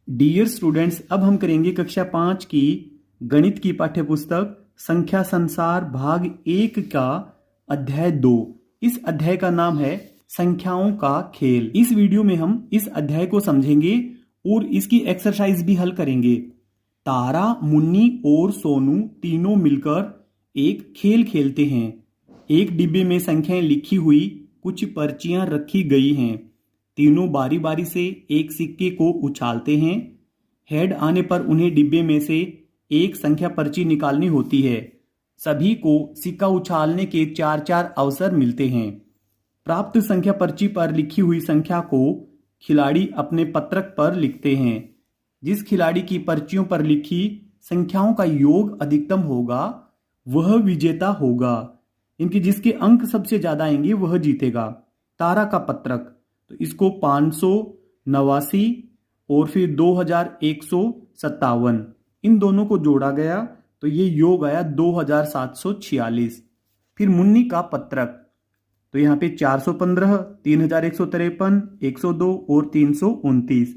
Dear students, अब हम करेंगे कक्षा 5 की गणित की पाठ्यपुस्तक संख्या संसार भाग 1 का अध्याय 2। इस अध्याय का नाम है संख्याओं का खेल। इस वीडियो में हम इस अध्याय को समझेंगे और इसकी एक्सरसाइज भी हल करेंगे। तारा, मुन्नी और सोनू तीनों मिलकर एक खेल खेलते हैं। एक डिब्बे में संख्याएं लिखी हुई कुछ पर्चियां रखी गई हैं। तीनों बारी बारी से एक सिक्के को उछालते हैं। हेड आने पर उन्हें डिब्बे में से एक संख्या पर्ची निकालनी होती है। सभी को सिक्का उछालने के 4-4 अवसर मिलते हैं। प्राप्त संख्या पर्ची पर लिखी हुई संख्या को खिलाड़ी अपने पत्रक पर लिखते हैं। जिस खिलाड़ी की पर्चियों पर लिखी संख्याओं का योग अधिकतम होगा वह विजेता होगा। इनके जिसके अंक सबसे ज्यादा आएंगे वह जीतेगा। तारा का पत्रक, तो इसको 589 और फिर 2157, इन दोनों को जोड़ा गया तो ये योग आया 2746। फिर मुन्नी का पत्रक, तो यहाँ पे 415, 3153, 102 और 329,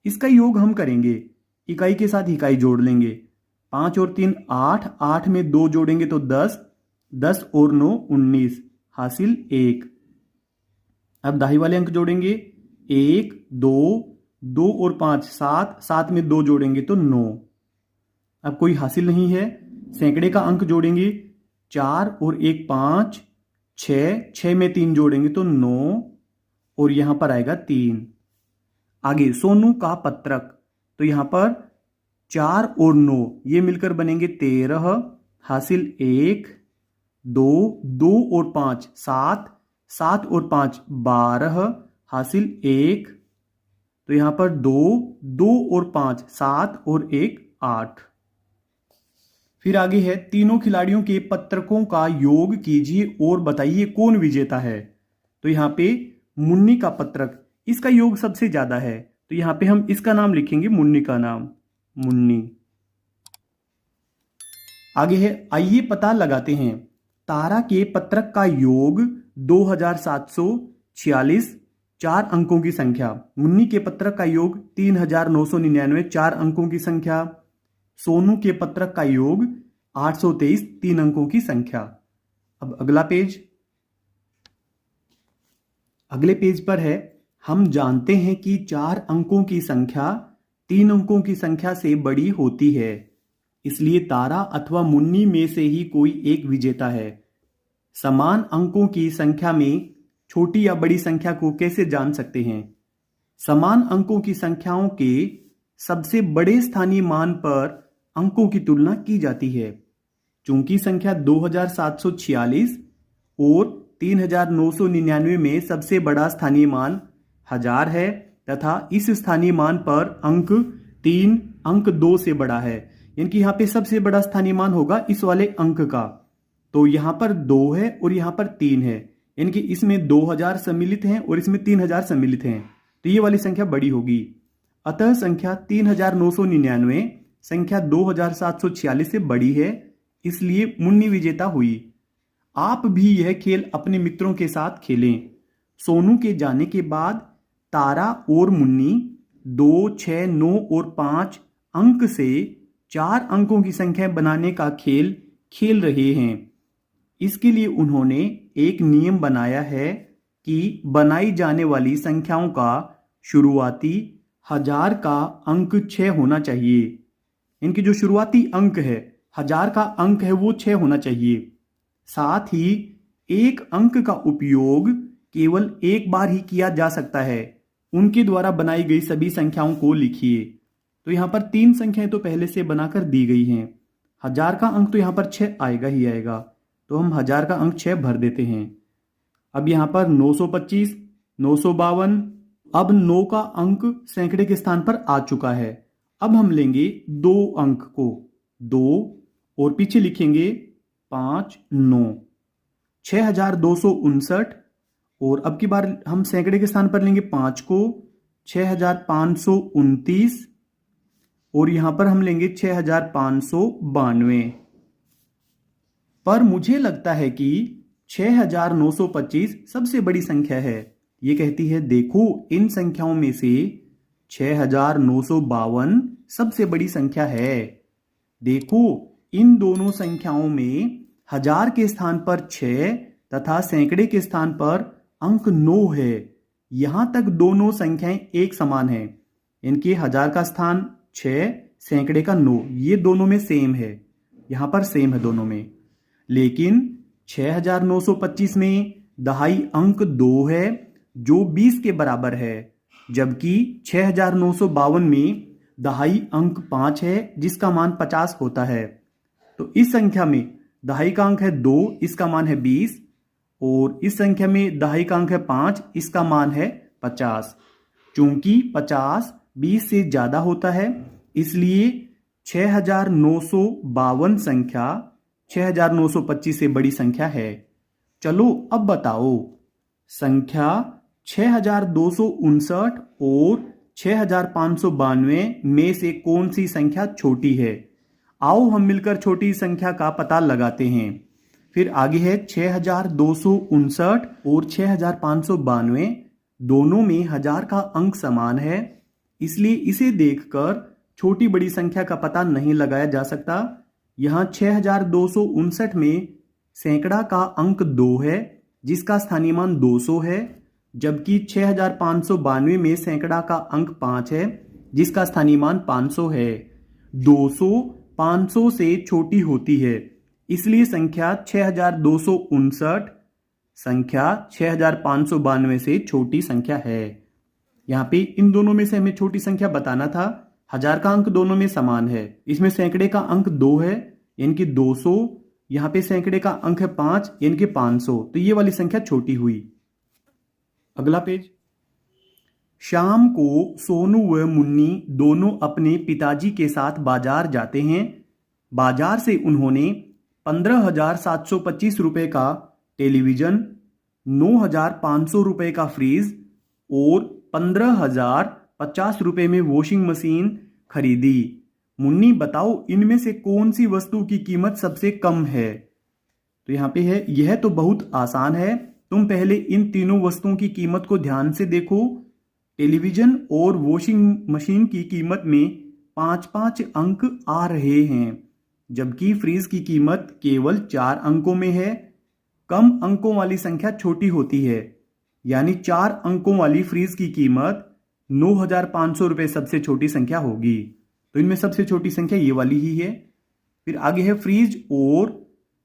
इसका योग हम करेंगे। इकाई के साथ इकाई जोड़ लेंगे। 5 और 3 8, 8 में 2 जोड़ेंगे तो 10, 10 और 9 19, हासिल 1। अब दाही वाले अंक जोड़ेंगे। 1 2, 2 और 5 7, 7 में 2 जोड़ेंगे तो 9। अब कोई हासिल नहीं है। सैकड़े का अंक जोड़ेंगे। 4 और 1 5, 6, 6 में 3 जोड़ेंगे तो 9 और यहां पर आएगा 3। आगे सोनू का पत्रक, तो यहां पर 4 और 9 ये मिलकर बनेंगे 13, हासिल 1। 2, 2 और 5 7, 7 और 5 12, हासिल 1। तो यहां पर 2, 2 और 5 7 और 1 8। फिर आगे है तीनों खिलाड़ियों के पत्रकों का योग कीजिए और बताइए कौन विजेता है। तो यहां पे मुन्नी का पत्रक, इसका योग सबसे ज्यादा है, तो यहां पे हम इसका नाम लिखेंगे, मुन्नी का नाम, मुन्नी। आगे है आइए पता लगाते हैं। तारा के पत्रक का योग 2746, 4 अंकों की संख्या। मुन्नी के पत्रक का योग 3999, 4 अंकों की संख्या। सोनू के पत्रक का योग 823, 3 अंकों की संख्या। अब अगला पेज, अगले पेज पर है हम जानते हैं कि 4 अंकों की संख्या 3 अंकों की संख्या से बड़ी होती है, इसलिए तारा अथवा मुन्नी में से ही कोई एक विजेता है। समान अंकों की संख्या में छोटी या बड़ी संख्या को कैसे जान सकते हैं? समान अंकों की संख्याओं के सबसे बड़े स्थानीय मान पर अंकों की तुलना की जाती है। चूंकि संख्या 2746 और 3999 में सबसे बड़ा स्थानीय मान 1000 है तथा इस स्थानीय मान पर अंक 3 अंक 2 से बड़ा है, यानी कि यहाँ पे सबसे बड़ा स्थानीय मान होगा इस वाले अंक का। तो यहाँ पर 2 है और यहाँ पर 3 है, यानी कि इसमें 2000 सम्मिलित हैं और इसमें 3000 सम्मिलित हैं, तो ये वाली संख्या बड़ी होगी। अतः संख्या 3999 संख्या 2746 से बड़ी है, इसलिए मुन्नी विजेता हुई। आप भी यह खेल अपने मित्रों के साथ खेलें। सोनू के जाने के बाद तारा और मुन्नी 2, 6, 9 और 5 अंक से 4 अंकों की संख्या बनाने का खेल खेल रहे हैं। इसके लिए उन्होंने एक नियम बनाया है कि बनाई जाने वाली संख्याओं का शुरुआती 1000 का अंक 6 होना चाहिए। इनकी जो शुरुआती अंक है 1000 का अंक है वो 6 होना चाहिए। साथ ही एक अंक का उपयोग केवल एक बार ही किया जा सकता है। उनके द्वारा बनाई गई सभी संख्याओं को लिखिए। तो यहाँ पर 3 संख्याएं तो पहले से बनाकर दी गई हैं। 1000 का अंक तो यहाँ पर 6 आएगा ही आएगा, तो हम 1000 का अंक 6 भर देते हैं। अब यहाँ पर 925, 952, अब 9 का अंक सैकड़े के स्थान पर आ चुका है। अब हम लेंगे 2 अंक को, 2 और पीछे लिखेंगे 5 9, 6259, और अब की बार हम सैकड़े के स्थान पर लेंगे 5 को, 6529, और यहां पर हम लेंगे 6592। पर मुझे लगता है कि 6925 सबसे बड़ी संख्या है। ये कहती है देखो इन संख्याओं में से 6952 सबसे बड़ी संख्या है। देखो, इन दोनों संख्याओं में हजार के स्थान पर 6 तथा सैकड़े के स्थान पर अंक 9 है। यहां तक दोनों संख्याएं एक समान हैं। इनके हजार का स्थान 6, सैकड़े का 9, ये दोनों में सेम है। यहां पर सेम है दोनों में। लेकिन 6925 में दहाई अंक 2 है जो 20 के बराबर है, जबकि 6952 में दहाई अंक 5 है जिसका मान 50 होता है। तो इस संख्या में दहाई का अंक है 2, इसका मान है 20, और इस संख्या में दहाई का अंक है 5, इसका मान है 50। चूंकि 50 20 से ज्यादा होता है, इसलिए 6952 संख्या 6925 से बड़ी संख्या है। चलो अब बताओ, संख्या 6259 और 6592 में से कौन सी संख्या छोटी है? आओ हम मिलकर छोटी संख्या का पता लगाते हैं। फिर आगे है 6259 और 6592, दोनों में हजार का अंक समान है, इसलिए इसे देखकर छोटी बड़ी संख्या का पता नहीं लगाया जा सकता। यहां 6259 में सैकड़ा का अंक 2 है जिसका स्थानीय मान 200 है, जबकि 6592 में सैकड़ा का अंक 5 है जिसका स्थानीय मान 500 है। 200 500 से छोटी होती है, इसलिए संख्या 6259 संख्या 6592 से छोटी संख्या है। यहाँ पे इन दोनों में से हमें छोटी संख्या बताना था। हजार का अंक दोनों में समान है, इसमें सैकड़े का अंक 2 है यानी कि 200, यहाँ पे सैकड़े का अंक है 5 यानी कि 500, तो ये वाली संख्या छोटी हुई। अगला पेज। शाम को सोनू व मुन्नी दोनों अपने पिताजी के साथ बाजार जाते हैं। बाजार से उन्होंने 15,725 रुपए का टेलीविजन, 9,500 रुपए का फ्रिज और 15,050 रुपए में वॉशिंग मशीन खरीदी। मुन्नी बताओ, इनमें से कौन सी वस्तु की कीमत सबसे कम है? तो यहाँ पे है, यह तो बहुत आसान है। तुम पहले इन तीनों वस्तुओं की कीमत को ध्यान से देखो। टेलीविजन और वॉशिंग मशीन की कीमत में 5-5 अंक आ रहे हैं, जबकि फ्रिज की कीमत केवल 4 अंकों में है। कम अंकों वाली संख्या छोटी होती है, यानी 4 अंकों वाली फ्रिज की कीमत 9,500 रुपये सबसे छोटी संख्या होगी। तो इनमें सबसे छोटी संख्या ये वाली ही है। फिर आगे है फ्रिज और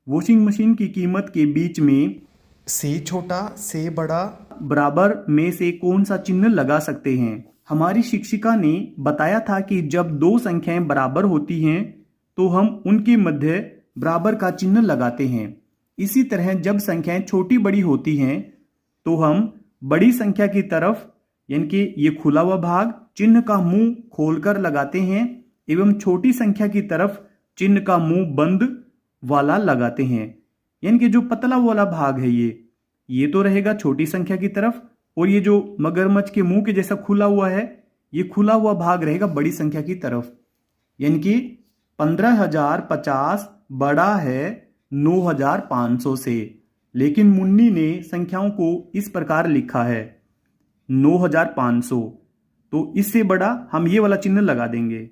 वॉशिंग मशीन की कीमत के बीच में से छोटा से बड़ा बराबर में से कौन सा चिन्ह लगा सकते हैं? हमारी शिक्षिका ने बताया था कि जब दो संख्याएं बराबर होती हैं तो हम उनके मध्य बराबर का चिन्ह लगाते हैं। इसी तरह जब संख्याएं छोटी बड़ी होती हैं तो हम बड़ी संख्या की तरफ, यानी कि ये खुला हुआ भाग, चिन्ह का मुंह खोलकर लगाते हैं, एवं छोटी संख्या की तरफ चिन्ह का मुंह बंद वाला लगाते हैं। यानी कि जो पतला वाला भाग है ये तो रहेगा छोटी संख्या की तरफ, और ये जो मगरमच्छ के मुंह के जैसा खुला हुआ है, ये खुला हुआ भाग रहेगा बड़ी संख्या की तरफ। यानी कि 15,050 बड़ा है 9,500 से। लेकिन मुन्नी ने संख्याओं को इस प्रकार लिखा है 9,500, तो इससे बड़ा हम ये वाला चिन्ह लगा देंगे।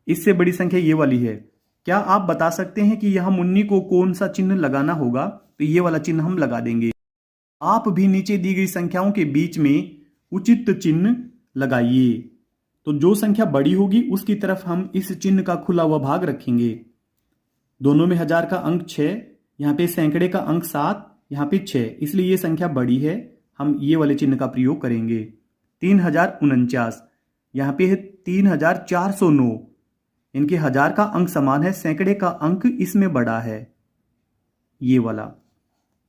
इससे बड़ी संख्या ये वाली है। क्या आप बता सकते हैं कि यहां मुन्नी को कौन सा चिन्ह लगाना होगा? तो ये वाला चिन्ह हम लगा देंगे। आप भी नीचे दी गई संख्याओं के बीच में उचित चिन्ह लगाइए। तो जो संख्या बड़ी होगी उसकी तरफ हम इस चिन्ह का खुला हुआ भाग रखेंगे। दोनों में हजार का अंक 6, यहाँ पे सैकड़े का अंक 7, यहाँ पे 6, इसलिए ये संख्या बड़ी है, हम ये वाले चिन्ह का प्रयोग करेंगे। 3,049, यहाँ पे है 3,409, इनके हजार का अंक समान है, सैकड़े का अंक इसमें बड़ा है, ये वाला।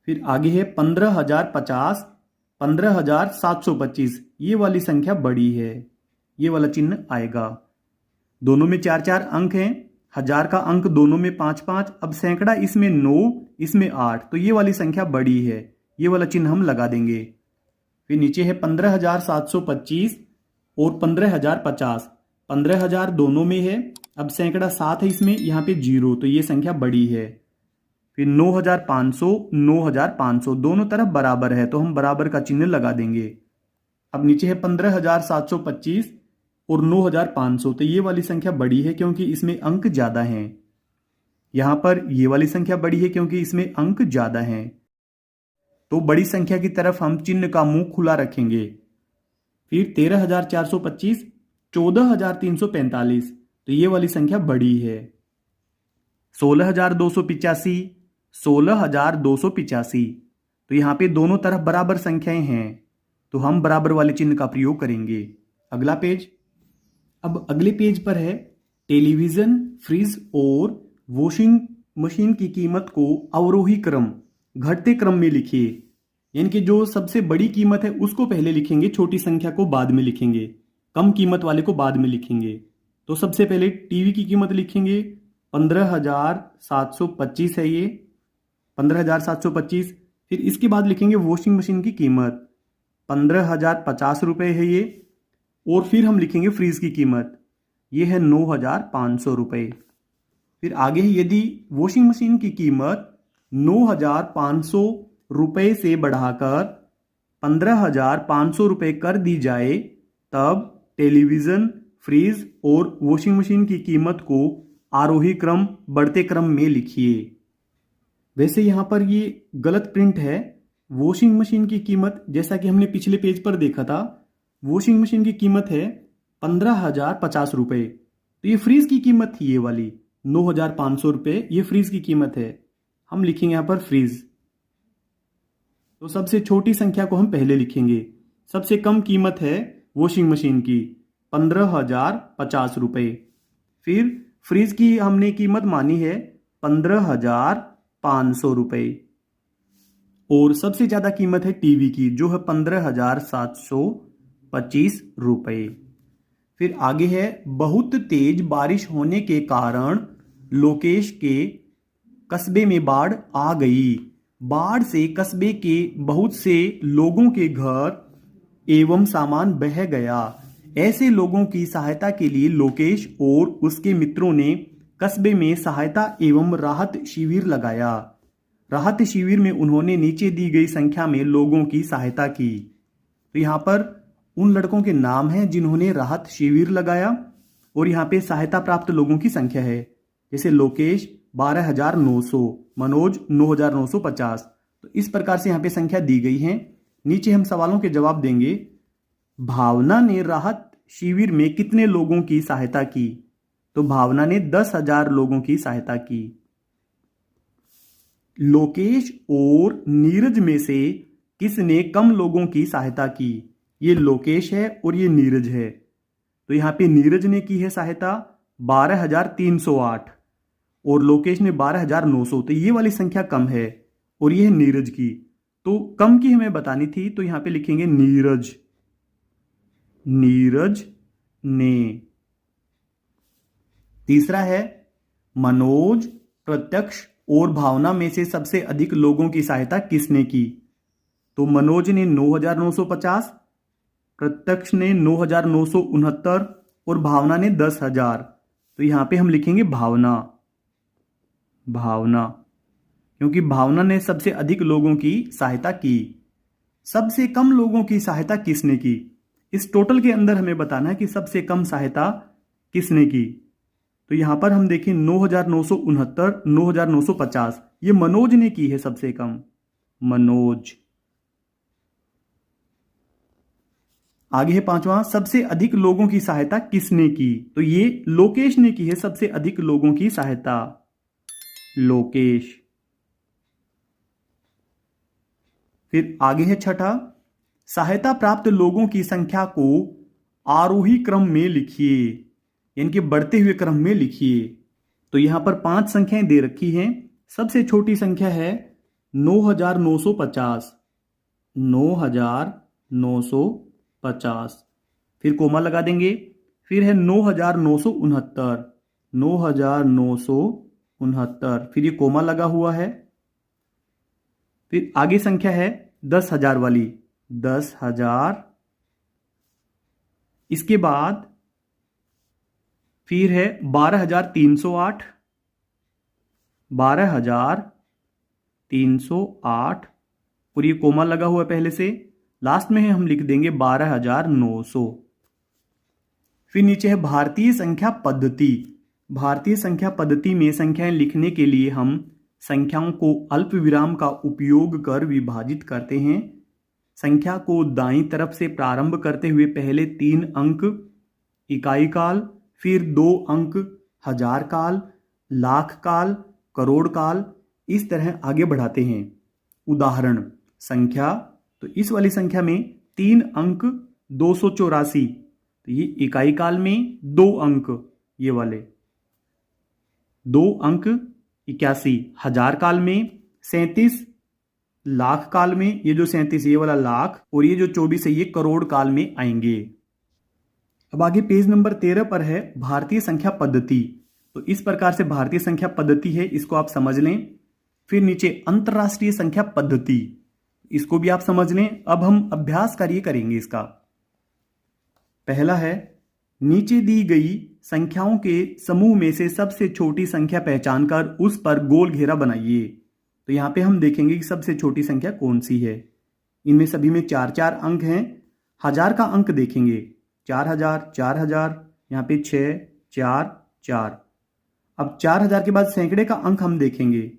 फिर आगे है 15,050, 15,725, ये वाली संख्या बड़ी है, ये वाला चिन्ह आएगा। दोनों में 4-4 अंक हैं, हजार का अंक दोनों में 5-5, अब सैकड़ा इसमें 9, इसमें 8, तो ये वाली संख्या बड़ी है, ये वाला चिन्ह हम लगा देंगे। फिर नीचे है 15,725 और 15,050, 15,000 दोनों में है, अब सैकड़ा 7 है इसमें, यहाँ पे 0, तो ये संख्या बड़ी है। फिर 9,500, 9,500 दोनों तरफ बराबर है, तो हम बराबर का चिन्ह लगा देंगे। अब नीचे है 15,725 और 9,500। तो ये वाली संख्या बड़ी है क्योंकि इसमें अंक ज्यादा हैं। यहां पर ये वाली संख्या बड़ी है क्योंकि इसमें अंक ज्यादा हैं। तो बड़ी संख्या की तरफ हम चिन्ह का मुंह खुला रखेंगे। फिर 13,425, 14,345, तो ये वाली संख्या बड़ी है। 16,285, 16,285, तो यहां पे दोनों तरफ बराबर संख्याएं हैं, तो हम बराबर वाले चिन्ह का प्रयोग करेंगे। अगला पेज। अब अगले पेज पर है टेलीविजन, फ्रिज और वॉशिंग मशीन की कीमत को अवरोही क्रम, घटते क्रम में लिखिए। यानी कि जो सबसे बड़ी कीमत है उसको पहले लिखेंगे, छोटी संख्या को बाद में लिखेंगे, कम कीमत वाले को बाद में लिखेंगे। तो सबसे पहले टीवी की कीमत लिखेंगे, 15,725 है ये, 15,725। फिर इसके बाद लिखेंगे वॉशिंग मशीन की कीमत, 15,050 रुपये है ये। और फिर हम लिखेंगे फ्रीज की कीमत, ये है 9,500 रुपये। फिर आगे यदि वॉशिंग मशीन की कीमत 9,500 रुपये से बढ़ाकर 15,500 रुपये कर दी जाए, तब टेलीविजन, फ्रिज और वॉशिंग मशीन की कीमत को आरोही क्रम, बढ़ते क्रम में लिखिए। वैसे यहां पर ये गलत प्रिंट है। वॉशिंग मशीन की कीमत, जैसा कि हमने पिछले पेज पर देखा था, वॉशिंग मशीन की कीमत है 15,050 रुपये। तो ये फ्रीज की कीमत थी, ये वाली 9,500 रुपये, ये फ्रीज की कीमत है। हम लिखेंगे यहां पर फ्रीज। तो सबसे छोटी संख्या को हम पहले लिखेंगे। सबसे कम कीमत है वॉशिंग मशीन की 15,050 रुपये। फिर फ्रिज की हमने कीमत मानी है 15,500 रुपये। और सबसे ज्यादा कीमत है टीवी की, जो है 15,725 रुपये। फिर आगे है बहुत तेज बारिश होने के कारण लोकेश के कस्बे में बाढ़ आ गई। बाढ़ से कस्बे के बहुत से लोगों के घर एवं सामान बह गया। ऐसे लोगों की सहायता के लिए लोकेश और उसके मित्रों ने कस्बे में सहायता एवं राहत शिविर लगाया। राहत शिविर में उन्होंने नीचे दी गई संख्या में लोगों की सहायता की। तो यहाँ पर उन लड़कों के नाम हैं जिन्होंने राहत शिविर लगाया, और यहाँ पे सहायता प्राप्त लोगों की संख्या है, जैसे लोकेश 12,900, मनोज 9,950। तो इस प्रकार से यहाँ पे संख्या दी गई है। नीचे हम सवालों के जवाब देंगे। भावना ने राहत शिविर में कितने लोगों की सहायता की? तो भावना ने 10,000 लोगों की सहायता की। लोकेश और नीरज में से किसने कम लोगों की सहायता की? ये लोकेश है और ये नीरज है। तो यहां पे नीरज ने की है सहायता 12,308 और लोकेश ने 12,900। तो ये वाली संख्या कम है और ये है नीरज की। तो कम की हमें बतानी थी, तो यहां पे लिखेंगे नीरज, नीरज ने। तीसरा है मनोज, प्रत्यक्ष और भावना में से सबसे अधिक लोगों की सहायता किसने की? तो मनोज ने 9,950, प्रत्यक्ष ने 9,969 और भावना ने 10,000। तो यहां पे हम लिखेंगे भावना, भावना, क्योंकि भावना ने सबसे अधिक लोगों की सहायता की। सबसे कम लोगों की सहायता किसने की? इस टोटल के अंदर हमें बताना है कि सबसे कम सहायता किसने की। तो यहां पर हम देखें 9,969, 9,950, ये मनोज ने की है सबसे कम, मनोज। आगे है पांचवा, सबसे अधिक लोगों की सहायता किसने की? तो ये लोकेश ने की है सबसे अधिक लोगों की सहायता, लोकेश। फिर आगे है छठा, सहायता प्राप्त लोगों की संख्या को आरोही क्रम में लिखिए, यानी कि बढ़ते हुए क्रम में लिखिए। तो यहां पर 5 संख्याएं दे रखी हैं। सबसे छोटी संख्या है 9,950, 9,950। फिर कोमा लगा देंगे। फिर है 9,969, 9,969, फिर ये कोमा लगा हुआ है। फिर आगे संख्या है 10,000 वाली, 10,000। इसके बाद फिर है 12,308, 12,308 और ये कोमा लगा हुआ है पहले से। लास्ट में हम लिख देंगे 12,900। फिर नीचे है भारतीय संख्या पद्धति। भारतीय संख्या पद्धति में संख्याएं लिखने के लिए हम संख्याओं को अल्प विराम का उपयोग कर विभाजित करते हैं। संख्या को दाईं तरफ से प्रारंभ करते हुए पहले 3 अंक इकाई काल, फिर 2 अंक हजार काल, लाख काल, करोड़ काल, इस तरह आगे बढ़ाते हैं। उदाहरण संख्या, तो इस वाली संख्या में 3 अंक 284, तो ये इकाई काल में 2 अंक, ये वाले 2 अंक 81, हजार काल में 37, लाख काल में ये जो 37 ये वाला लाख, और ये जो 24 है ये करोड़ काल में आएंगे। अब आगे पेज नंबर 13 पर है भारतीय संख्या पद्धति। तो इस प्रकार से भारतीय संख्या पद्धति है, इसको आप समझ लें। फिर नीचे अंतरराष्ट्रीय संख्या पद्धति, इसको भी आप समझ लें। अब हम अभ्यास कार्य करेंगे इसका। पहला है, नीचे दी गई संख्याओं के समूह में से सबसे छोटी संख्या पहचानकर उस पर गोल घेरा बनाइए। तो यहां पे हम देखेंगे कि सबसे छोटी संख्या कौन सी है। इनमें सभी में 4-4 अंक हैं। हजार का अंक देखेंगे, 4000, 4000, यहाँ पे 6, 4, 4। अब 4000 के बाद सैकड़े का अंक हम देखेंगे,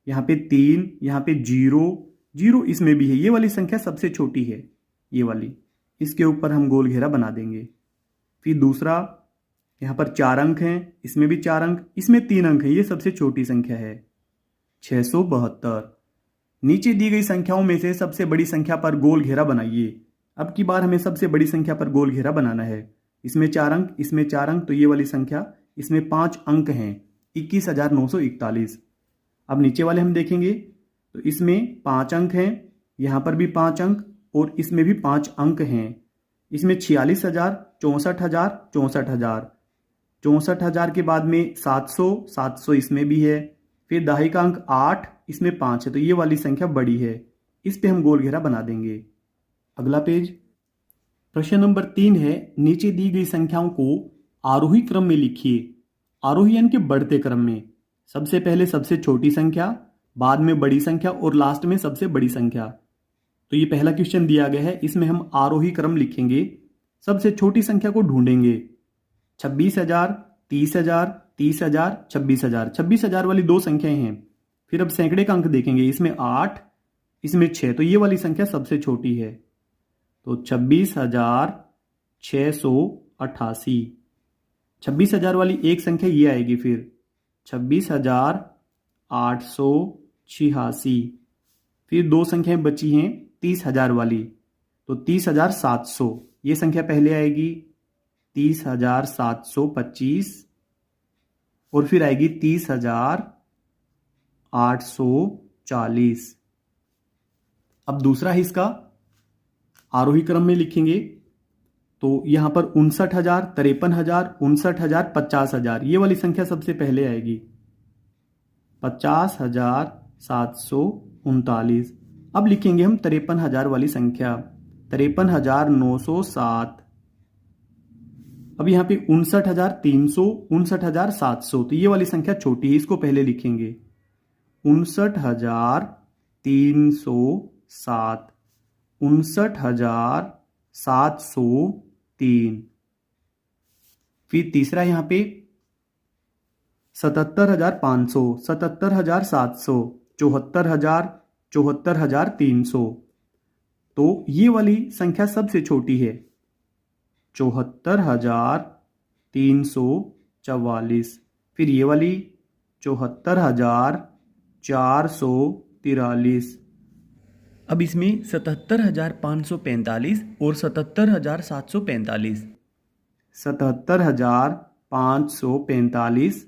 यहाँ पे 3, यहाँ पे 0, 0 इसमें भी है। ये वाली संख्या सबसे छोटी है, ये वाली, इसके ऊपर हम गोल घेरा बना देंगे। फिर दूसरा, यहाँ पर 4 अंक हैं, इसमें भी 4 अंक, इसमें 3 अंक है, ये सबसे छोटी संख्या है, 672। नीचे दी गई संख्याओं में से सबसे बड़ी संख्या पर गोल घेरा बनाइए। अब की बार हमें सबसे बड़ी संख्या पर गोल घेरा बनाना है। इसमें 4 अंक, इसमें 4 अंक, तो ये वाली संख्या, इसमें 5 अंक हैं, 21,941। अब नीचे वाले हम देखेंगे, तो इसमें 5 अंक हैं, यहाँ पर भी 5 अंक, और इसमें भी 5 अंक हैं। इसमें 46,000, 64,000, 64,000, 64,000 के बाद में 700, 700 इसमें भी है। फिर दहाई का अंक 8, इसमें 5 है, तो ये वाली संख्या बड़ी है, इस पे हम गोल घेरा बना देंगे। अगला पेज, प्रश्न नंबर 3 है, नीचे दी गई संख्याओं को आरोही क्रम में लिखिए। आरोही यानी कि बढ़ते क्रम में, सबसे पहले सबसे छोटी संख्या, बाद में बड़ी संख्या, और लास्ट में सबसे बड़ी संख्या। तो ये पहला क्वेश्चन दिया गया है, इसमें हम आरोही क्रम लिखेंगे। सबसे छोटी संख्या को ढूंढेंगे, 26,000, 30,000, 30,000, 26,000। 26,000 वाली 2 संख्याएं हैं। फिर अब सैकड़े का अंक देखेंगे, इसमें 8, इसमें 6, तो ये वाली संख्या सबसे छोटी है, तो 26,688। 26,000 वाली एक संख्या ये आएगी, फिर 26,886। फिर 2 संख्याएं बची हैं 30,000 वाली, तो 30,700 ये संख्या पहले आएगी, 30,725, और फिर आएगी 30,840। अब दूसरा हिस्सा आरोही क्रम में लिखेंगे, तो यहां पर 59,000, 53,000, 59,000, 50,000, ये वाली संख्या सबसे पहले आएगी, 50,739। अब लिखेंगे हम 53,000 वाली संख्या, 53,907। अब यहाँ पे 59,300, 59,700, तो ये वाली संख्या छोटी है, इसको पहले लिखेंगे, 59,307, 59,703। फिर तीसरा यहाँ पे 77,500, 77,700, 74,000, 74,300, तो ये वाली संख्या सबसे छोटी है, 74,344। फिर ये वाली 74,443। अब इसमें 77,545 और 77,745, 77,545,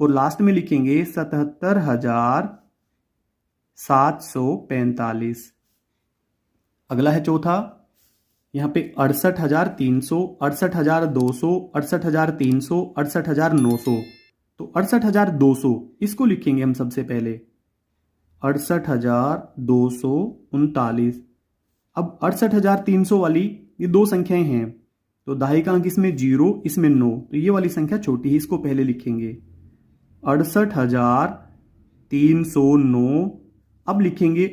और लास्ट में लिखेंगे 77,745। अगला है चौथा, यहाँ पे 68,300, 68,200, 68,300, 68,900, तो 68,200 इसको लिखेंगे हम सबसे पहले, 68,239। अब 68,300 वाली ये 2 संख्याएं हैं, तो दहाई का अंक इसमें 0, इसमें 9, तो ये वाली संख्या छोटी है, इसको पहले लिखेंगे, 68,309। अब लिखेंगे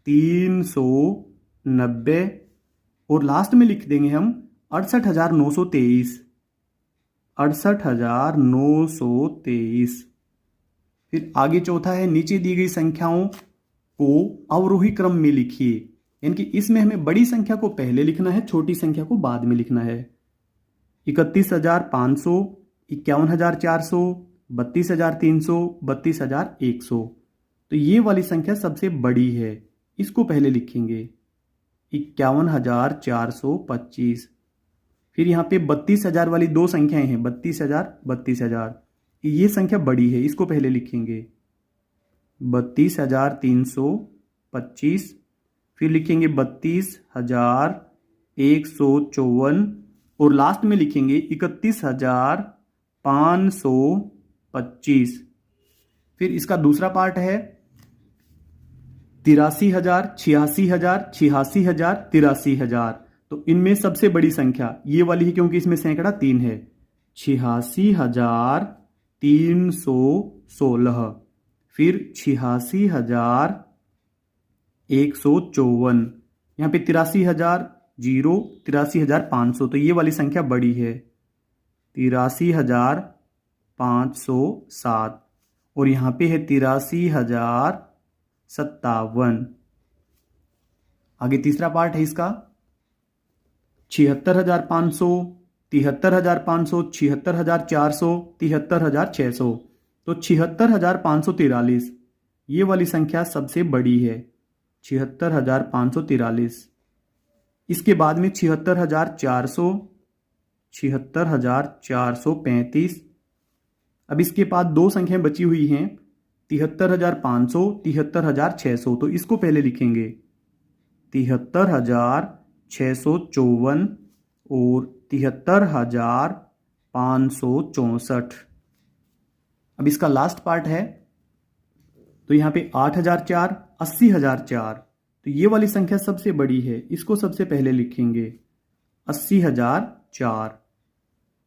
390 और लास्ट में लिख देंगे हम 68,923। 68,923। फिर आगे चौथा है, नीचे दी गई संख्याओं को अवरोही क्रम में लिखिए। यानी कि इसमें हमें बड़ी संख्या को पहले लिखना है, छोटी संख्या को बाद में लिखना है। 31,500, 51,400, 32,300, 32,100। तो ये वाली संख्या सबसे बड़ी है, इसको पहले लिखेंगे। 51,425। फिर यहाँ पे 32,000 वाली दो संख्याएं हैं, 32,000, 32,000। ये संख्या बड़ी है, इसको पहले लिखेंगे। 32,325। फिर लिखेंगे 32,154 और लास्ट में लिखेंगे 31,525। फिर इसका दूसरा पार्ट है 83,000, 86,000, 86,000, 83,000। तो इनमें सबसे बड़ी संख्या ये वाली है, क्योंकि इसमें सैकड़ा 3 है। 86,316। फिर 86,154। यहाँ पे 83,000 जीरो, 83,500। तो ये वाली संख्या बड़ी है, 83,507। और यहाँ पे है 83,057। आगे तीसरा पार्ट है इसका 76,500, 73,500, 76,400, 73,600। तो 76,543 ये वाली संख्या सबसे बड़ी है, 76,543। इसके बाद में 76,400, 76,435। अब इसके बाद दो संख्याएं बची हुई हैं, 73,500, 73,600। तो इसको पहले लिखेंगे, 73,654 और 73,564। अब इसका लास्ट पार्ट है, तो यहाँ पे 8,004, 80,004। तो ये वाली संख्या सबसे बड़ी है, इसको सबसे पहले लिखेंगे, 80,004।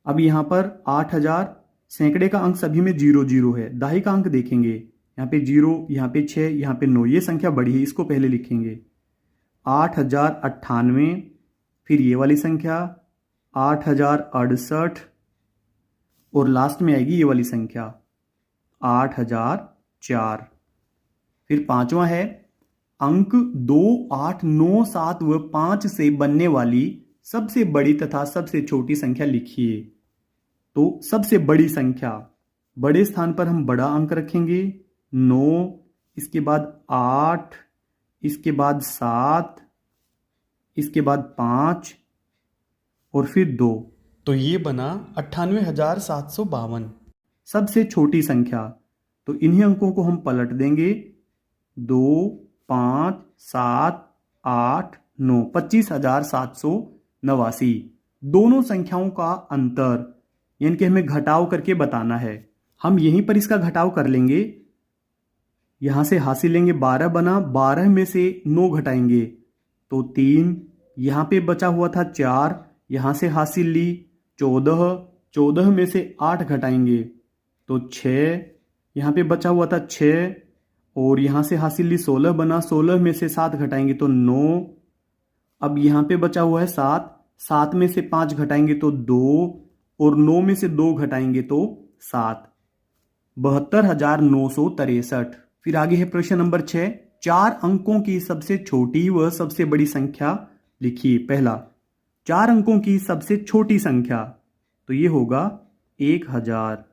अब यहाँ पर 8,000, सैकड़े का अंक सभी में 0 0 है। दाही का अंक देखेंगे, यहाँ पे 0, यहाँ पे 6, यहाँ पे 9। ये संख्या बड़ी है, इसको पहले लिखेंगे। 8,098। फिर ये वाली संख्या 8,068 और लास्ट में आएगी ये वाली संख्या 8,004। फिर पांचवा है अंक 2, 8, 9, 7 व 5 से बनने वाली सबसे बड़ी तथा सबसे छोटी संख्या लिखिए। तो सबसे बड़ी संख्या, बड़े स्थान पर हम बड़ा अंक रखेंगे 9, इसके बाद 8, इसके बाद 7, इसके बाद 5 और फिर 2। तो ये बना 98,752। सबसे छोटी संख्या, तो इन्हीं अंकों को हम पलट देंगे। 2, 5, 7, 8, 9, 25,789। दोनों संख्याओं का अंतर, यानी कि हमें घटाव करके बताना है। हम यहीं पर इसका घटाव कर लेंगे, यहां से हासिल लेंगे 12 बना, 12 में से 9 घटाएंगे तो 3, यहां पे बचा हुआ था 4, यहां से हासिल ली 14, 14 में से 8 घटाएंगे तो 6, यहां पे बचा हुआ था 6 और यहां से हासिल ली 16 बना, 16 में से 7 घटाएंगे तो 9। अब यहां पे बचा हुआ है 7, 7 में से 5 घटाएंगे तो 2 और 9 में से 2 घटाएंगे तो 7। 72,963। फिर आगे है प्रश्न नंबर 6। 4 अंकों की सबसे छोटी व सबसे बड़ी संख्या लिखिए। पहला, 4 अंकों की सबसे छोटी संख्या, तो ये होगा 1000।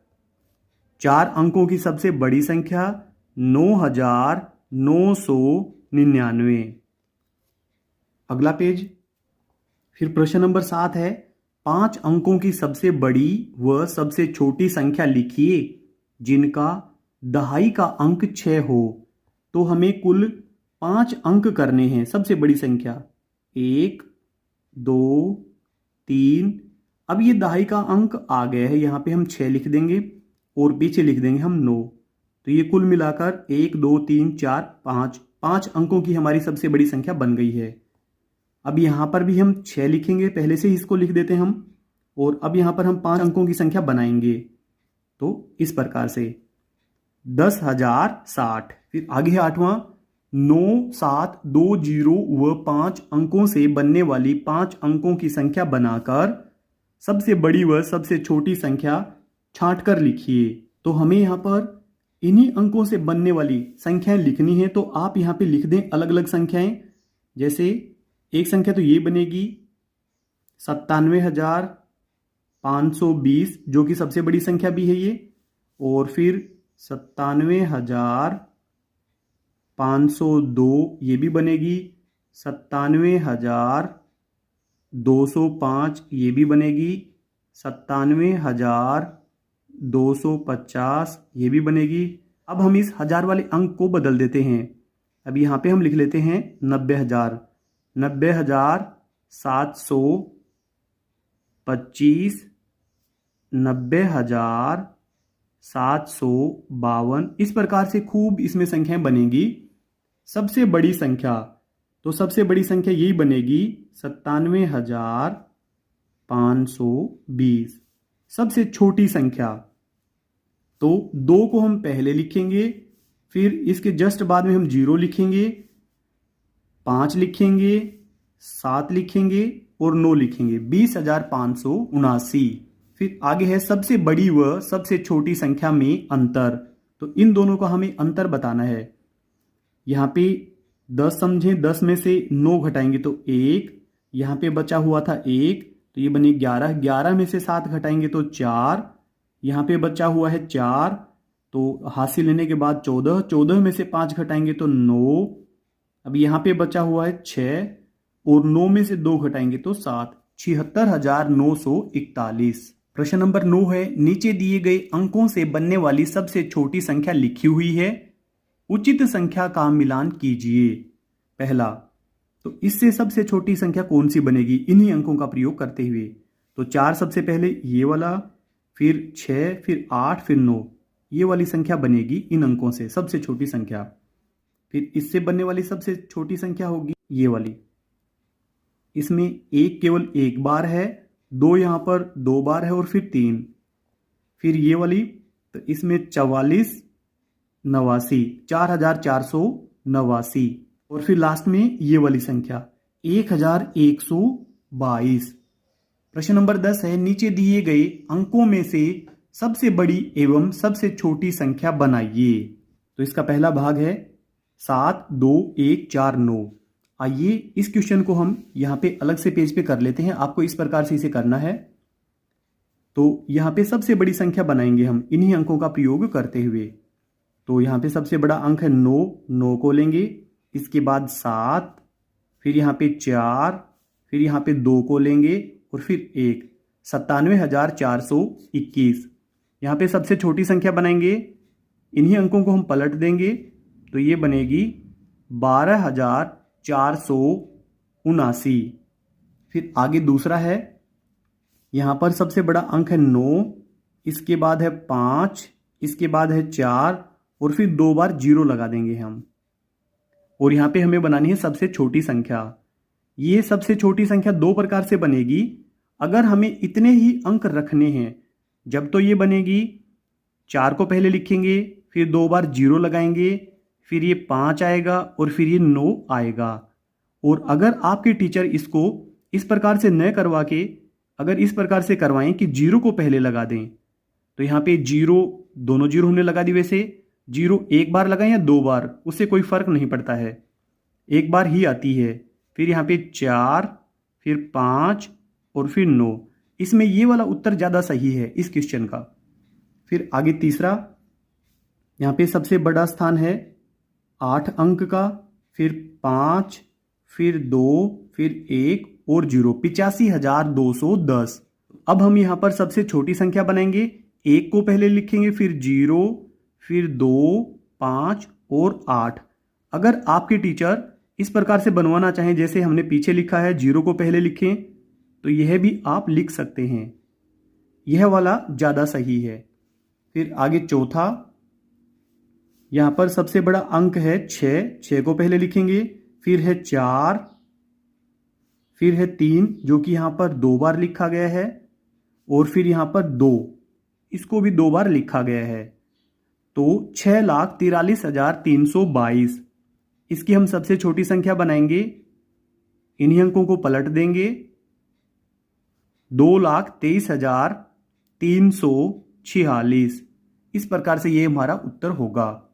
4 अंकों की सबसे बड़ी संख्या 9,999। अगला पेज। फिर प्रश्न नंबर 7 है 5 अंकों की सबसे बड़ी व सबसे छोटी संख्या लिखिए जिनका दहाई का अंक 6 हो। तो हमें कुल 5 अंक करने हैं। सबसे बड़ी संख्या 1, 2, 3। अब ये दहाई का अंक आ गया है, यहां पे हम 6 लिख देंगे और पीछे लिख देंगे हम 9। तो ये कुल मिलाकर 1, 2, 3, 4, 5 अंकों की हमारी सबसे बड़ी संख्या बन गई है। अब यहां पर भी हम 6 लिखेंगे, पहले से ही इसको लिख देते हैं हम। और अब यहां पर हम 5 अंकों की संख्या बनाएंगे, तो इस प्रकार से 10,060। फिर आगे है 8वां, 9, 7, 2 जीरो व 5 अंकों से बनने वाली 5 अंकों की संख्या बनाकर सबसे बड़ी व सबसे छोटी संख्या छांटकर लिखिए। तो हमें यहाँ पर इन्हीं अंकों से बनने वाली संख्याएं लिखनी है, तो आप यहाँ पे लिख दें अलग अलग संख्याएं। जैसे एक संख्या तो ये बनेगी 97,520, जो कि सबसे बड़ी संख्या भी है ये, और फिर 97,502 ये भी बनेगी, 97,205 ये भी बनेगी, 97,250 ये भी बनेगी। अब हम इस हजार वाले अंक को बदल देते हैं। अब यहाँ पे हम लिख लेते हैं 90,000, 90,725, 90,752। इस प्रकार से खूब इसमें संख्याएं बनेंगी। सबसे बड़ी संख्या, तो सबसे बड़ी संख्या यही बनेगी 97,520। सबसे छोटी संख्या, तो 2 को हम पहले लिखेंगे, फिर इसके जस्ट बाद में हम 0 लिखेंगे, 5 लिखेंगे, 7 लिखेंगे और 9 लिखेंगे। 20,579। फिर आगे है सबसे बड़ी व सबसे छोटी संख्या में अंतर। तो इन दोनों का हमें अंतर बताना है। यहाँ पे 10 समझें, 10 में से 9 घटाएंगे तो 1, यहाँ पे बचा हुआ था 1, तो ये बने 11, 11 में से 7 घटाएंगे तो 4, यहाँ पे बचा हुआ है 4, तो हासिल लेने के बाद 14, 14 में से 5 घटाएंगे तो 9, अब यहाँ पे बचा हुआ है 6 और 9 में से 2 घटाएंगे तो 7, 76,941। प्रश्न नंबर 9 है, नीचे दिए गए अंकों से बनने वाली सबसे छोटी संख्या लिखी हुई है, उचित संख्या का मिलान कीजिए। पहला, तो इससे सबसे छोटी संख्या कौन सी बनेगी इन्हीं अंकों का प्रयोग करते हुए? तो 4 सबसे पहले ये वाला, फिर 6, फिर 8, फिर 9, ये वाली संख्या बनेगी इन अंकों से सबसे छोटी संख्या। फिर इससे बनने वाली सबसे छोटी संख्या होगी ये वाली, इसमें 1 केवल एक बार है, 2 यहाँ पर 2 बार है और फिर 3। फिर ये वाली, तो इसमें 44, 89, 4,489। और फिर लास्ट में ये वाली संख्या 1,122। प्रश्न नंबर 10 है, नीचे दिए गए अंकों में से सबसे बड़ी एवं सबसे छोटी संख्या बनाइए। तो इसका पहला भाग है 7, 2, 1, 4, 9। आइए इस क्वेश्चन को हम यहाँ पे अलग से पेज पे कर लेते हैं। आपको इस प्रकार से इसे करना है। तो यहाँ पे सबसे बड़ी संख्या बनाएंगे हम इन्हीं अंकों का प्रयोग करते हुए। तो यहाँ पे सबसे बड़ा अंक है 9, 9 को लेंगे, इसके बाद 7, फिर यहाँ पे 4, फिर यहाँ पे 2 को लेंगे और फिर 1, 97,421। यहाँ पे सबसे छोटी संख्या बनाएंगे, इन्हीं अंकों को हम पलट देंगे तो ये बनेगी 12,479। फिर आगे दूसरा है, यहाँ पर सबसे बड़ा अंक है 9, इसके बाद है 5, इसके बाद है 4 और फिर 2 बार 0 लगा देंगे हम। और यहाँ पे हमें बनानी है सबसे छोटी संख्या। ये सबसे छोटी संख्या 2 प्रकार से बनेगी। अगर हमें इतने ही अंक रखने हैं, जब तो ये बनेगी 4 को पहले लिखेंगे, फिर 2 बार 0 लगाएंगे, फिर ये 5 आएगा और फिर ये 9 आएगा। और अगर आपके टीचर इसको इस प्रकार से न करवा के अगर इस प्रकार से करवाएं कि 0 को पहले लगा दें, तो यहाँ पे 0, दोनों 0 हमने लगा दी। वैसे 0 एक बार लगाएं या 2 बार, उससे कोई फर्क नहीं पड़ता है, एक बार ही आती है। फिर यहाँ पे 4, फिर 5 और फिर 9। इसमें ये वाला उत्तर ज़्यादा सही है इस क्वेश्चन का। फिर आगे तीसरा, यहाँ पे सबसे बड़ा स्थान है 8 अंक का, फिर 5, फिर 2, फिर 1 और 0, 85,210। अब हम यहाँ पर सबसे छोटी संख्या बनाएंगे, 1 को पहले लिखेंगे, फिर 0, फिर 2, 5 और 8। अगर आपके टीचर इस प्रकार से बनवाना चाहें जैसे हमने पीछे लिखा है, 0 को पहले लिखें, तो यह भी आप लिख सकते हैं, यह वाला ज़्यादा सही है। फिर आगे चौथा, यहाँ पर सबसे बड़ा अंक है 6, 6 को पहले लिखेंगे, फिर है 4, फिर है 3 जो कि यहाँ पर 2 बार लिखा गया है, और फिर यहाँ पर 2, इसको भी 2 बार लिखा गया है। तो 6,43,322। इसकी हम सबसे छोटी संख्या बनाएंगे, इन्हीं अंकों को पलट देंगे, 2,23,346। इस प्रकार से ये हमारा उत्तर होगा।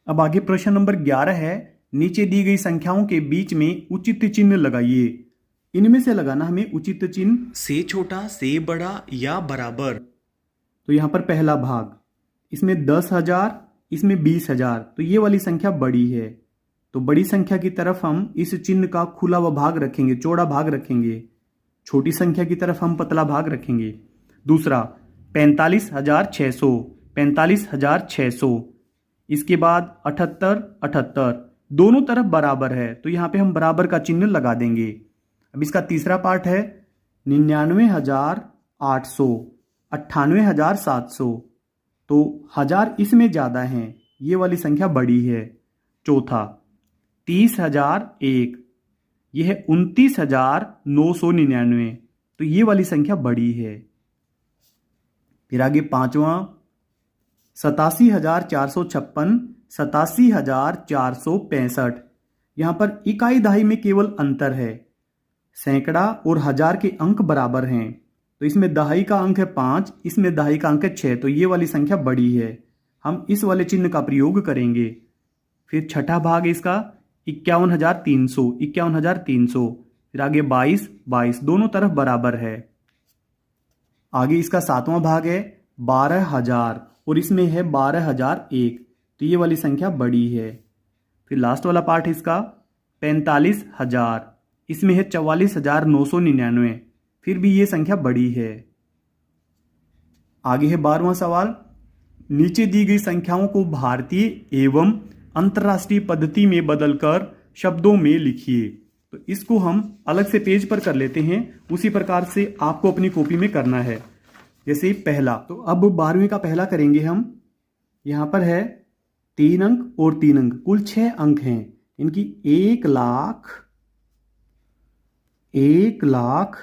अब आगे प्रश्न नंबर 11 है, नीचे दी गई संख्याओं के बीच में उचित चिन्ह लगाइए। इनमें से लगाना हमें उचित चिन्ह, से छोटा, से बड़ा या बराबर। तो यहां पर पहला भाग, इसमें 10,000, इसमें 20,000, तो ये वाली संख्या बड़ी है, तो बड़ी संख्या की तरफ हम इस चिन्ह का खुला हुआ भाग रखेंगे, चौड़ा भाग रखेंगे। छोटी संख्या की तरफ हम पतला भाग रखेंगे। दूसरा 45,600, 45,600। इसके बाद 78, 78, दोनों तरफ बराबर है, तो यहां पे हम बराबर का चिन्ह लगा देंगे। अब इसका तीसरा पार्ट है 99,800, 98,700, तो 1000 इसमें ज्यादा है, ये वाली संख्या बड़ी है। चौथा 30,001, यह है 29,999, तो ये वाली संख्या बड़ी है। फिर आगे पांचवा 87,456, 87,465। यहां पर इकाई दहाई में केवल अंतर है, सैकड़ा और हजार के अंक बराबर हैं, तो इसमें दहाई का अंक है 5, इसमें दहाई का अंक है 6, तो ये वाली संख्या बड़ी है, हम इस वाले चिन्ह का प्रयोग करेंगे। फिर छठा भाग इसका 51,300, 51,300। फिर आगे 22, 22, दोनों तरफ बराबर है। आगे इसका सातवां भाग है 12,000 और इसमें है 12,001, तो ये वाली संख्या बड़ी है। फिर लास्ट वाला पार्ट इसका 45,000, इसमें है 44,999, फिर भी ये संख्या बड़ी है। आगे है 12वां सवाल, नीचे दी गई संख्याओं को भारतीय एवं अंतरराष्ट्रीय पद्धति में बदलकर शब्दों में लिखिए। तो इसको हम अलग से पेज पर कर लेते हैं, उसी प्रकार से आपको अपनी कॉपी में करना है। जैसे पहला, तो अब 12वीं का पहला करेंगे हम। यहां पर है 3 अंक और 3 अंक, कुल 6 अंक हैं। इनकी 1,00,000, 1,00,000,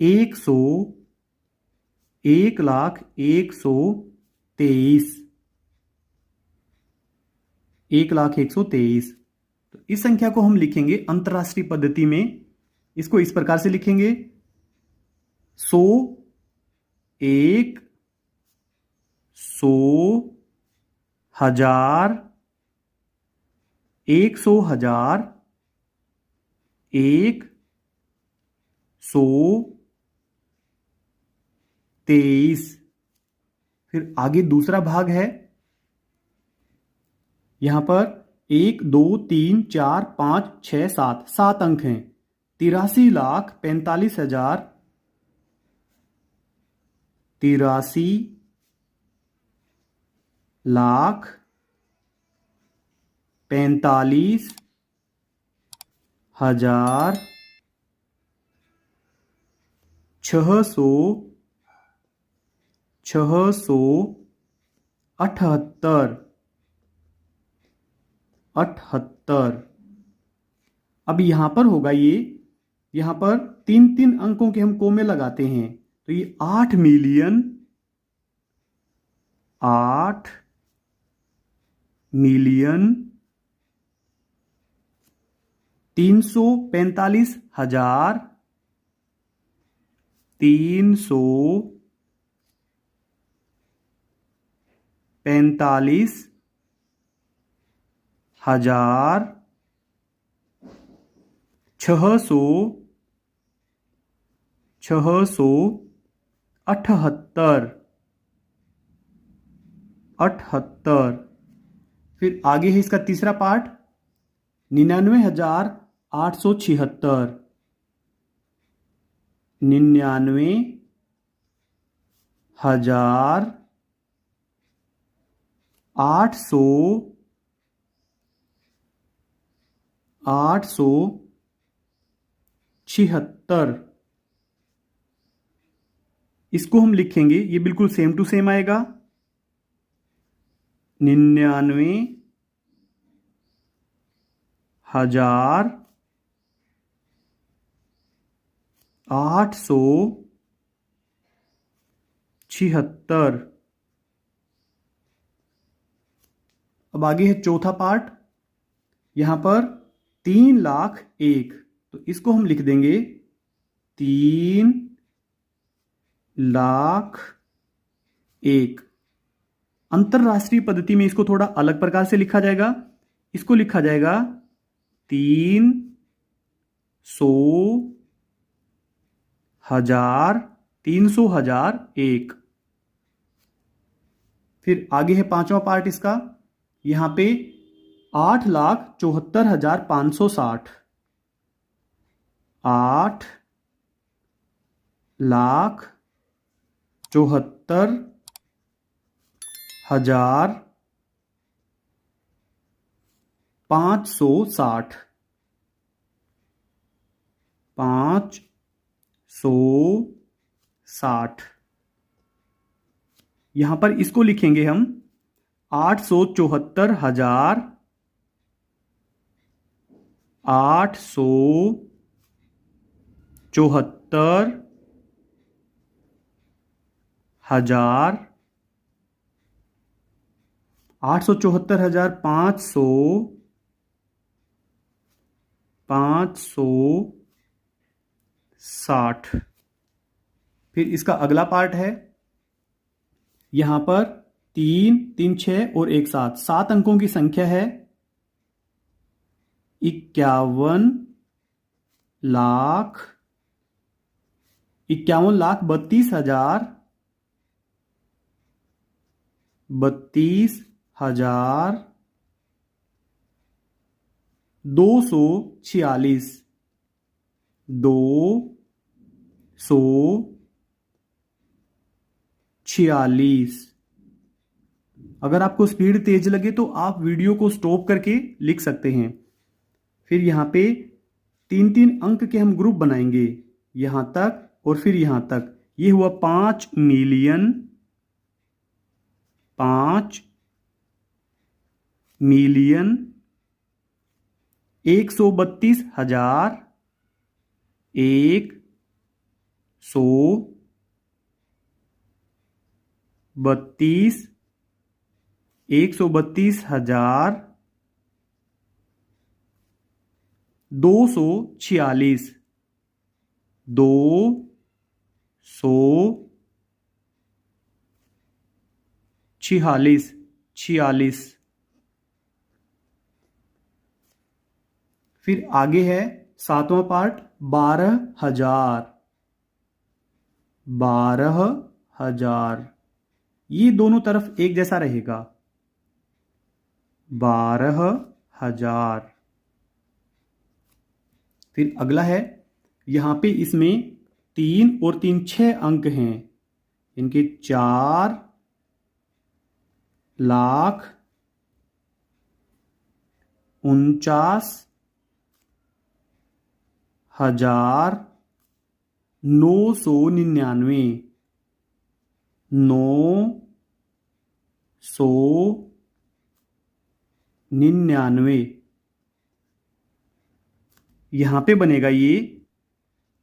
100, 1,00,123, 1,00,123। तो इस संख्या को हम लिखेंगे अंतरराष्ट्रीय पद्धति में, इसको इस प्रकार से लिखेंगे 100, 1, 100, 1000, 100,000, 1,00,23। फिर आगे दूसरा भाग है, यहां पर 1, 2, 3, 4, 5, 6, 7, 7 अंक हैं। 83,45,000, 83,45,000, 600, 678, 78। अब यहां पर होगा ये, यहां पर 3-3 अंकों के हम कोमे लगाते हैं, तो ये 8,000,345,000, 345,000, 600, 678, 78। फिर आगे है इसका तीसरा पार्ट 99,876, 99,876। इसको हम लिखेंगे, ये बिल्कुल सेम टू सेम आएगा, 99,876। अब आगे है चौथा पार्ट, यहां पर 3,01,000, तो इसको हम लिख देंगे 3,01,000। अंतरराष्ट्रीय पद्धति में इसको थोड़ा अलग प्रकार से लिखा जाएगा, इसको लिखा जाएगा 300,000 फिर आगे है पांचवा पार्ट इसका, यहां पे 8,74,560, 8,74,560, 560। यहां पर इसको लिखेंगे हम 874,000, 874,000, 874,560। फिर इसका अगला पार्ट है, यहां पर 3, 3, 6 और 1, 7, 7 अंकों की संख्या है 51,32,000, 32,246, 246। अगर आपको स्पीड तेज लगे तो आप वीडियो को स्टॉप करके लिख सकते हैं। फिर यहां पे 3-3 अंक के हम ग्रुप बनाएंगे, यहां तक और फिर यहां तक। ये हुआ 5,00,000, 5,00,000, 132,000, 132,000, 246, 246। फिर आगे है सातवां पार्ट 12,000, 12,000। ये दोनों तरफ एक जैसा रहेगा, 12,000। फिर अगला है, यहां पे इसमें 3 और 3, 6 अंक हैं, इनके 4,49,999, 999। यहां पे बनेगा ये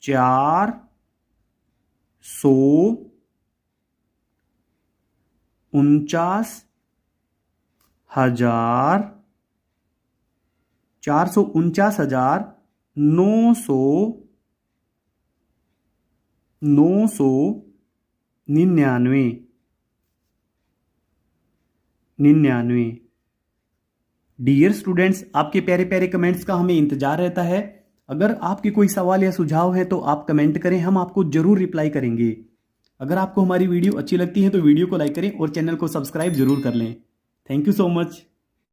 449,000, 449,999। डियर स्टूडेंट्स, आपके प्यारे प्यारे कमेंट्स का हमें इंतजार रहता है। अगर आपके कोई सवाल या सुझाव है तो आप कमेंट करें, हम आपको जरूर रिप्लाई करेंगे। अगर आपको हमारी वीडियो अच्छी लगती है तो वीडियो को लाइक करें और चैनल को सब्सक्राइब जरूर कर लें। Thank you so much.